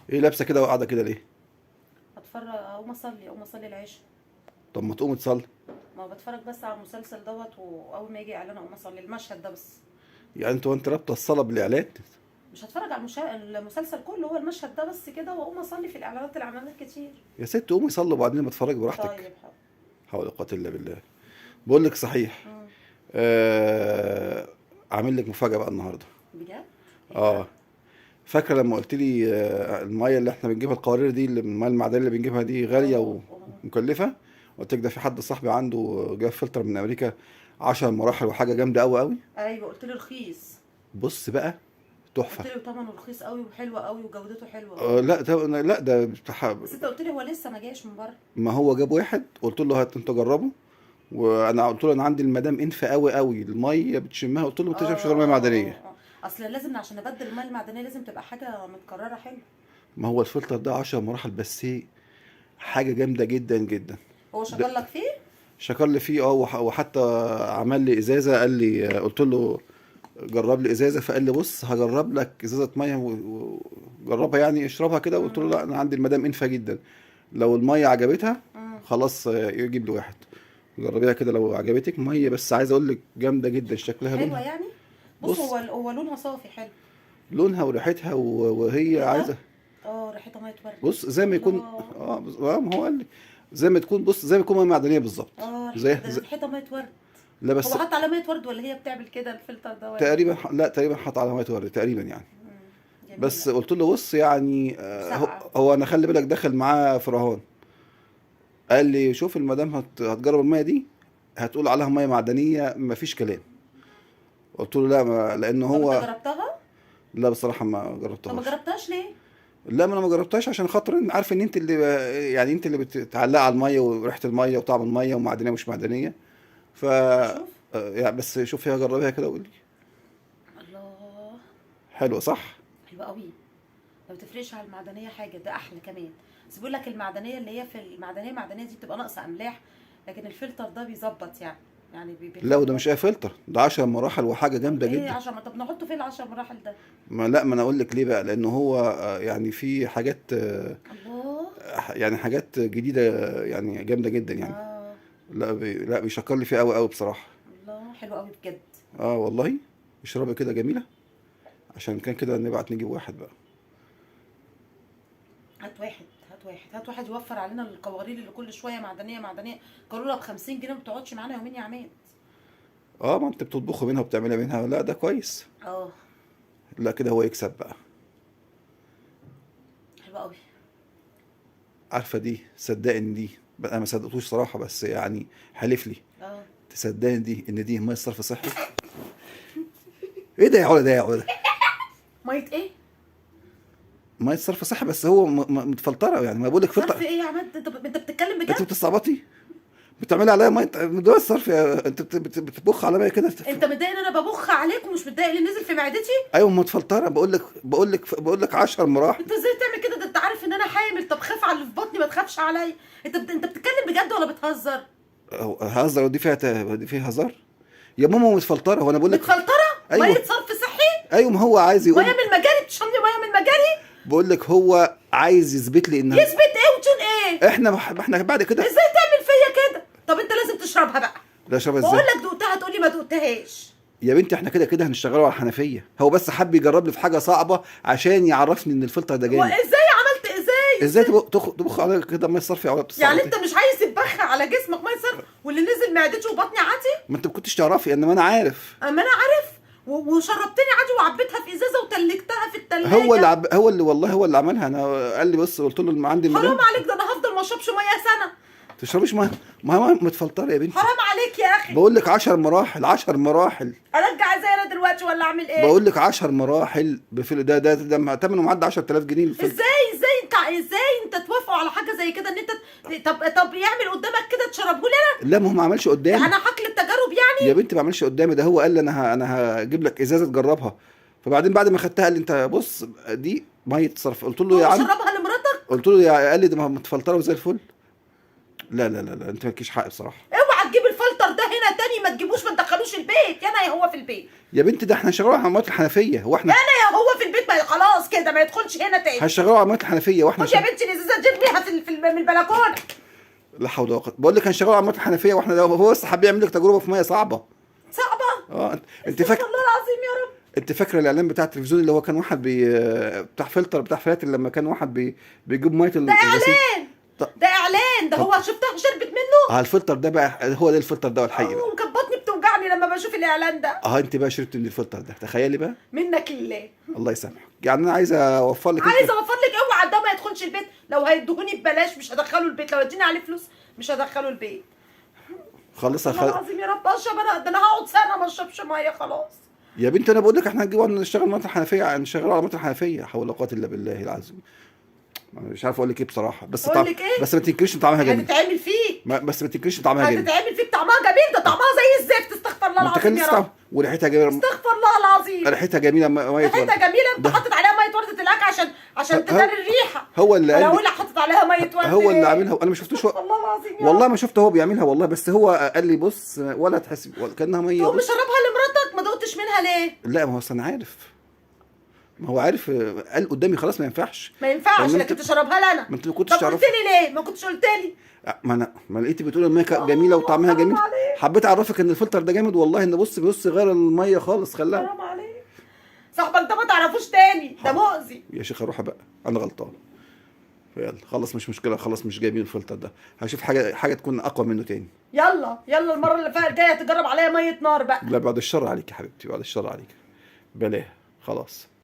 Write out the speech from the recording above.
ايه لابسه كده وقاعده كده ليه؟ هتفرج، اقوم اصلي العشاء. طب ما تقوم تصلي. ما بتفرج بس على المسلسل دوت، واول ما يجي اعلان اقوم اصلي المشهد ده بس. يعني انت رابطه الصلاه بالاعلان؟ مش هتفرج على المسلسل كله، هو المشهد ده بس كده، واقوم اصلي في الاعلانات كتير. يا ست قومي صلي وبعدين ما تتفرجي براحتك. طيب حاضر. حول ولا قوه الا بالله. بقول لك صحيح. مم. آه... عامل لك مفاجاه بقى النهارده. بجد؟ ايه بقى؟ اه. فاكره لما قلت لي الميه اللي احنا بنجيبها القوارير دي، اللي الميه المعدنيه اللي بنجيبها دي غاليه اه اه. ومكلفه. قلت لك ده في حد صاحبي عنده جاب فلتر من امريكا 10 مراحل وحاجه جامده قوي قوي. ايوه قلت لي رخيص. بص بقى، تحفه. قلت لي ثمنه رخيص قوي وحلو قوي وجودته حلوه. لا ده لا ده بس انت قلت لي هو لسه ما جاش من بره. ما هو جاب واحد قلت له هات انت جربه. وانا قلت له انا عندي المدام انفه قوي قوي الميه بتشمها، قلت له ما تشربش غير ميه معدنيه. اصل لازم عشان ابدل الميه المعدنيه لازم تبقى حاجه متكرره حلو. ما هو الفلتر ده 10 مراحل بس حاجه جامده جدا جدا. هو ده شكر لك فيه؟ شكر لي فيه وحتى عمل لي ازازه، قال لي قلت له جرب لي ازازه، فقال لي بص هجرب لك ازازه ميه وجربها يعني اشربها كده. قلت له لا انا عندي المدام انفه جدا، لو الميه عجبتها امم. خلاص يجيب لي واحد. جربيها كده لو عجبتك ميه، بس عايز اقول لك جامده جدا شكلها حلوه لونها. يعني. بص، بص هو لونها صافي حلو. لونها وريحتها وهي ايه ده؟ عايزه. اه ريحتها ميه ورد. بص زي ما يكون الله. ما هو قال لي زي ما تكون، بص زي ما يكون ميه معدنيه بالظبط. اه زي ريحتها ميه ورد. لا هو بس حط على ميه ورد ولا هي بتعمل كده الفلتر ده ولا ايه؟ تقريبا لا تقريبا حط على ميه ورد تقريبا يعني. جميله. بس قلت له بص يعني ساقعه. هو انا خلي بالك داخل معاه فرهان. قال لي شوف المدام هتجرب الميه دي هتقول عليها ميه معدنيه مفيش كلام. قلت له لا لان طب انت هو جربتها؟ لا بصراحه ما طب ما جربتهاش. جربتهاش ليه؟ لا ما انا ما جربتهاش عشان خاطر عارف ان انت اللي يعني انت اللي بتعلق على الميه وريحه الميه وطعم الميه ومعدنيه ومش معدنيه. ف اشوف. يعني بس شوفيها جربيها كده وقولي. الله. حلوه صح؟ حلوه قوي. ما بتفرقش على المعدنيه حاجه، ده احلى كمان. بس بيقول لك المعدنيه اللي هي في المعدنيه دي بتبقى ناقصه املاح، لكن الفلتر ده بيظبط يعني لا وده بيخلي. مش اي فلتر، ده 10 مراحل وحاجه جامده ايه جدا. 10؟ طب نحطه فين ال10 مراحل ده؟ ما لا ما انا اقول لك ليه بقى، لان هو يعني في حاجات الله. يعني حاجات جديده يعني جامده جدا يعني. اه. لا بيشكر لي فيه قوي قوي بصراحه. الله حلو قوي بجد. اه والله. اشربي كده جميله. عشان كان كده نبعت نجيب واحد بقى. هات واحد يوفر علينا القوارير اللي كل شويه معدنيه. قالوا لها ب50 جنيه ما بتقعدش معانا يومين يا عماد. اه ما انت بتطبخي منها وبتعملي منها، لا ده كويس. اه. لا كده هو يكسب بقى. حلو قوي. عارفه دي صدقني دي بقى انا ما صدقتوش صراحه، بس يعني حلف لي اه. تصدقني دي ان دي ميه صرف صحي. ايه ده يا علا ده يا علا؟ ميه ايه؟ ميه صرف صحي بس هو متفلتره يعني، ما بقول لك صرف فلتر. ايه يا عماد؟ انت بتتكلم انت بجد؟ بتستعبطي؟ بتعملي عليا ميه ده الصرف انت بتبخ على ميه كده انت متضايق ان انا ببخ عليك ومش متضايق اللي نزل في معدتي؟ ايوه متفلتره. بقول لك 10 مراحل. انت ازاي تعمل كده؟ ده انت عارف ان انا حامل. طب خاف على اللي في بطني، ما تخافش عليا. انت بتتكلم بجد ولا بتهزر؟ هزر ودي فيها دي فيها هزار. يا ماما متفلتره وانا بقول لك. متفلتره؟ ايوه ميه صرف صحي؟ ايوه ما هو عايز ميه يقول. من المجاري؟ بتشربني ميه من المجاري؟ بقول لك هو عايز يثبت لي ان يثبت ايه وتون ايه؟ احنا بعد كده. ازاي تعمل فيا كده؟ طب انت لازم تشربها بقى. لا شبه بقول ازاي؟ لك دقتها تقولي ما دقتهاش. يا بنتي احنا كده كده هنشتغلوا على الحنفيه، هو بس حب يجرب لي في حاجه صعبه عشان يعرفني ان الفلتر ده جامد. وازاي عملت ازاي تبخ على كده ميه صرف يا يعني بتصعبطي؟ انت مش عايز تبخ على جسمك ميه صرف واللي نزل معدتي وبطني عادي؟ ما انت ما كنتش تعرفي انما انا عارف. اما انا عارف. وشربتني عادي وعبيتها في ازازه وتلجتها في التلاجة. هو اللي والله هو اللي عملها. انا قال لي بص قلت له ما عندي حرام المدام. عليك، ده انا هفضل ما اشربش ميه سنه. تشربيش ميه؟ ما هي متفلتره يا بنتي. حرام عليك يا اخي. بقول لك 10 مراحل 10 مراحل. ارجع ازاي انا دلوقتي ولا اعمل ايه؟ بقول لك 10 مراحل ده ثمنه معدي 10000 جنيه الفلتر. ازاي انت توافقوا على حاجه زي كده ان انت. طب يعمل قدامك كده تشربه لي انا؟ لا ما هو ما عملش قدامي. انا حقل التجارب يعني. يا بنتي ما عملش قدامي، ده هو قال لي انا هجيب لك ازازه تجربها. فبعدين بعد ما خدتها قال لي انت بص دي ميه صرف. قلت له تقوم يا عم. تشربها لمراتك؟ قلت له قال لي ده متفلتره وزي الفل. لا انت مالكيش حق بصراحه. اوعى تجيب الفلتر ده هنا تاني ما تجيبوش ما تدخلوش البيت، يا انا يا هو في البيت، يا بنت ده احنا هنشغله على ميه الحنفيه واحنا يا انا يا هو في البيت، ما خلاص كده ما يدخلش هنا تاني. هنشغله على ميه الحنفيه واحنا خد يا بنتي الازازه دي ارميها من البلكونه. لا حول ولا قوه. بقول لك هنشغله على ميه الحنفيه واحنا لو هو بس حابب يعمل لك تجربه في ميه صعبه. صعبه. اه انت استغفر فاكر، الله العظيم يا رب. انت فاكره الاعلان بتاع التلفزيون اللي هو كان واحد بتاع فلتر بتاع فلاتر، لما كان واحد بيجيب ميه ده الغسيل. اعلان، طب ده اعلان، ده هو شفتها شربت منه. الفلتر ده بقى هو ده الفلتر ده الحقيقي بقى. وكانت بطني بتوجعني لما بشوف الاعلان ده. انت بقى شربت من الفلتر ده، تخيلي بقى. منك لله. الله يسامحك. يعني انا عايز اوفر لك عايزه اوفر لك، اوعى ده ما يدخلش البيت، لو هيدهوني ببلاش مش هدخله البيت، لو اديني عليه فلوس مش هدخله البيت. خلص والله العظيم يا رب اشرب انا، ده انا هقعد سنه ما اشربش ميه خلاص. يا بنتي انا بقول لك احنا هنجيب نشتغل ميه الحنفيه، نشغله على ميه الحنفيه، حول ولا قوه الا بالله العظيم. مش عارف اقول لك ايه بصراحه، بس أقول لك إيه؟ بس ما تنكرش ان طعمها جميل. هتتعمل فيك، بس ما تنكرش ان طعمها جميل. هتتعمل فيك، طعمها جميل، ده طعمها زي الزفت، استغفر الله ما انت العظيم كان يا لسه رب. وريحتها جميله. استغفر الله العظيم. ريحتها جميله ميه ريحتها جميله، انت ده حاطط عليها ميه ورده الهك عشان تداري الريحه. هو اللي انا قال اقول لك حاطط عليها ميه ورده هو اللي ليه؟ عاملها، انا ما شفتوش استغفر الله العظيم يا والله رب. ما شفته هو بيعملها والله، بس هو قال لي بص ولا تحس كانها ميه. تقوم مشربها لمراتك، ما دقتش منها ليه؟ لا ما هو انا عارف، ما هو عارف، قال قدامي خلاص ما ينفعش. ما ينفعش لأن لكن تشربها لي انا. ما انت ما كنتش طب تعرف. قلت لي ليه؟ ما كنتش قلت لي. ما لقيتي بتقول الميه جميله وطعمها حرام جميل، عليك. حبيت اعرفك ان الفلتر ده جامد والله، ان بص غير الميه خالص خلاها. حرام عليك، صاحبك ده ما تعرفوش تاني، ده مؤذي. يا شيخه روحي بقى، انا غلطان. يلا خلاص مش مشكله، خلاص مش جايبين الفلتر ده، هشوف حاجه تكون اقوى منه تاني. يلا يلا المره اللي فاتت الجايه تجرب عليا ميه نار بقى. لا بعد الشر عليك يا حبيبتي، بعد الشر عليك، بلاها خلاص.